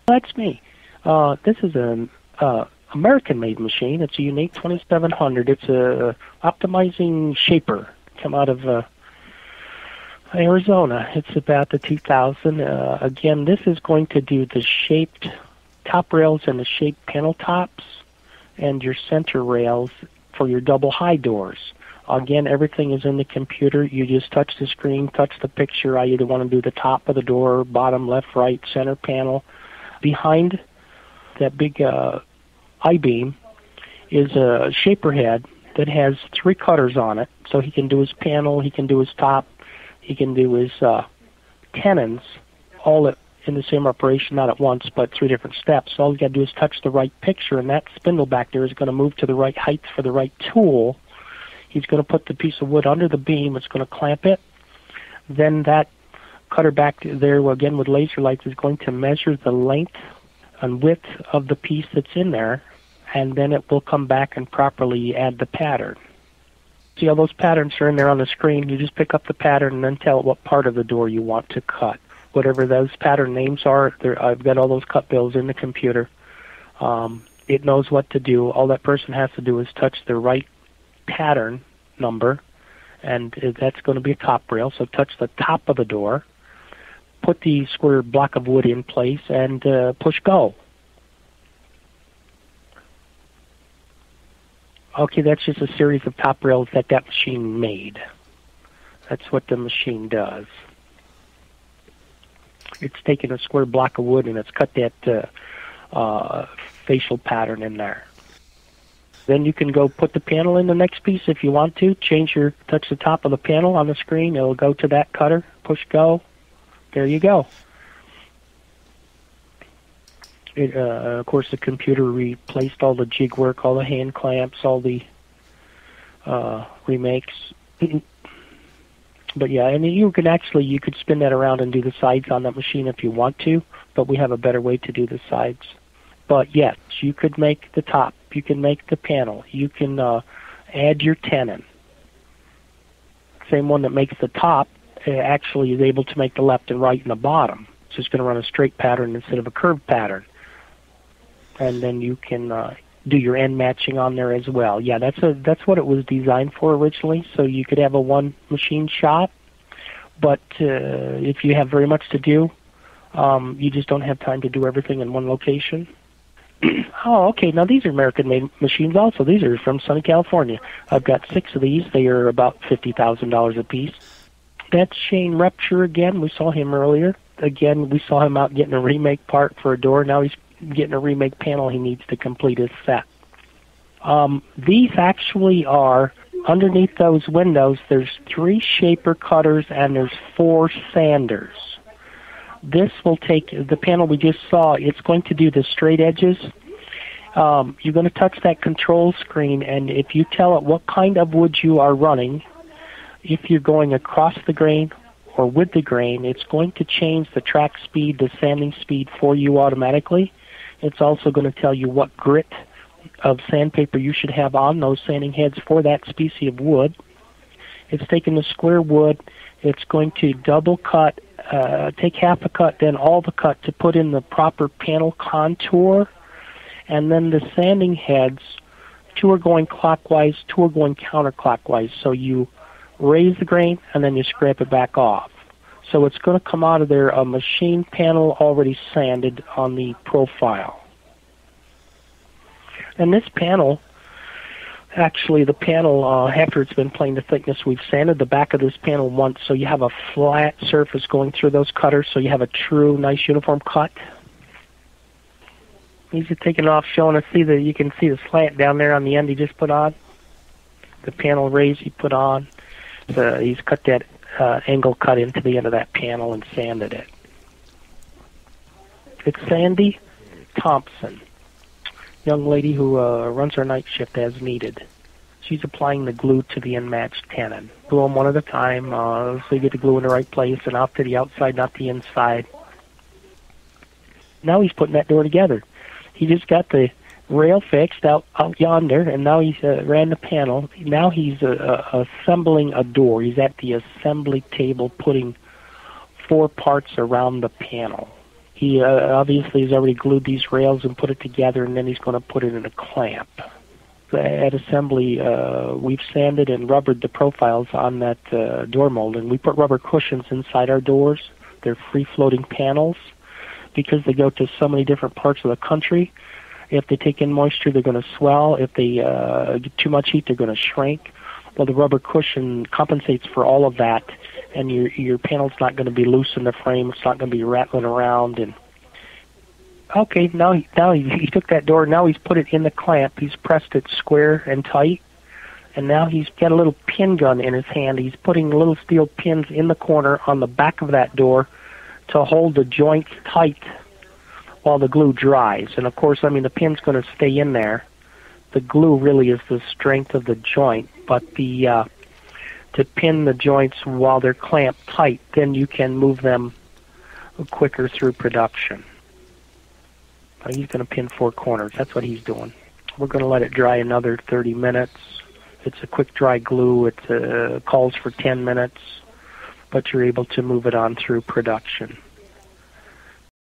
That's me. This is an American-made machine. It's a unique 2700. It's a optimizing shaper. Come out of Arizona. It's about the 2000. Again, this is going to do the shaped top rails and the shaped panel tops and your center rails for your double high doors. Again, everything is in the computer. You just touch the screen, touch the picture. I either want to do the top of the door, bottom, left, right, center panel. Behind that big I-beam is a shaper head that has 3 cutters on it. So he can do his panel, he can do his top, he can do his tenons, all in the same operation, not at once, but 3 different steps. So all you got to do is touch the right picture, and that spindle back there is going to move to the right height for the right tool. He's going to put the piece of wood under the beam. It's going to clamp it. Then that cutter back there, again with laser lights, is going to measure the length and width of the piece that's in there, and then it will come back and properly add the pattern. See all those patterns are in there on the screen. You just pick up the pattern and then tell it what part of the door you want to cut. Whatever those pattern names are, I've got all those cut bills in the computer. It knows what to do. All that person has to do is touch the right pattern number, and that's going to be a top rail. So touch the top of the door, put the square block of wood in place, and push go. Okay, that's just a series of top rails that machine made. That's what the machine does. It's taken a square block of wood and it's cut that facial pattern in there. Then you can go put the panel in the next piece if you want to. Touch the top of the panel on the screen. It'll go to that cutter. Push go. There you go. Of course, the computer replaced all the jig work, all the hand clamps, all the remakes. But yeah, and you could spin that around and do the sides on that machine if you want to, but we have a better way to do the sides. But yes, you could make the top, you can make the panel, you can add your tenon. Same one that makes the top actually is able to make the left and right and the bottom. It's just going to run a straight pattern instead of a curved pattern. And then you can do your end matching on there as well. Yeah, that's what it was designed for originally, so you could have a one machine shop, but if you have very much to do, you just don't have time to do everything in one location. Oh, okay, now these are American-made machines also. These are from sunny California. I've got 6 of these. They are about $50,000 a piece. That's Shane Rupture again. We saw him earlier. Again, we saw him out getting a remake part for a door. Now he's getting a remake panel he needs to complete his set. These actually are, underneath those windows, there's 3 shaper cutters and there's 4 sanders. This will take, the panel we just saw, it's going to do the straight edges. You're going to touch that control screen, and if you tell it what kind of wood you are running, if you're going across the grain or with the grain, it's going to change the track speed, the sanding speed for you automatically. It's also going to tell you what grit of sandpaper you should have on those sanding heads for that species of wood. It's taking the square wood, it's going to double cut, take half a cut, then all the cut to put in the proper panel contour, and then the sanding heads, 2 are going clockwise, 2 are going counterclockwise, so you raise the grain and then you scrape it back off. So it's going to come out of there a machine panel already sanded on the profile. And this panel, actually the panel, after it's been planed to thickness, we've sanded the back of this panel once so you have a flat surface going through those cutters so you have a true, nice uniform cut. He's just taking it off, showing us, you can see the slant down there on the end he just put on. The panel raise he put on. He's cut that angle cut into the end of that panel and sanded it. It's Sandy Thompson, young lady who runs our night shift as needed. She's applying the glue to the unmatched tenon. Glue them one at a time so you get the glue in the right place and out to the outside, not the inside. Now he's putting that door together. He just got the rail fixed out yonder, and now he's ran the panel. Now he's assembling a door. He's at the assembly table putting 4 parts around the panel. He obviously has already glued these rails and put it together, and then he's going to put it in a clamp. At assembly, we've sanded and rubbered the profiles on that door mold, and we put rubber cushions inside our doors. They're free-floating panels because they go to so many different parts of the country. If they take in moisture, they're going to swell. If they get too much heat, they're going to shrink. Well, the rubber cushion compensates for all of that, and your panel's not going to be loose in the frame. It's not going to be rattling around. And okay, now he took that door. Now he's put it in the clamp. He's pressed it square and tight, and now he's got a little pin gun in his hand. He's putting little steel pins in the corner on the back of that door to hold the joints tight while the glue dries. And of course, I mean, the pin's going to stay in there. The glue really is the strength of the joint, but to pin the joints while they're clamped tight, then you can move them quicker through production. He's going to pin 4 corners. That's what he's doing. We're going to let it dry another 30 minutes. It's a quick dry glue. It calls for 10 minutes, but you're able to move it on through production.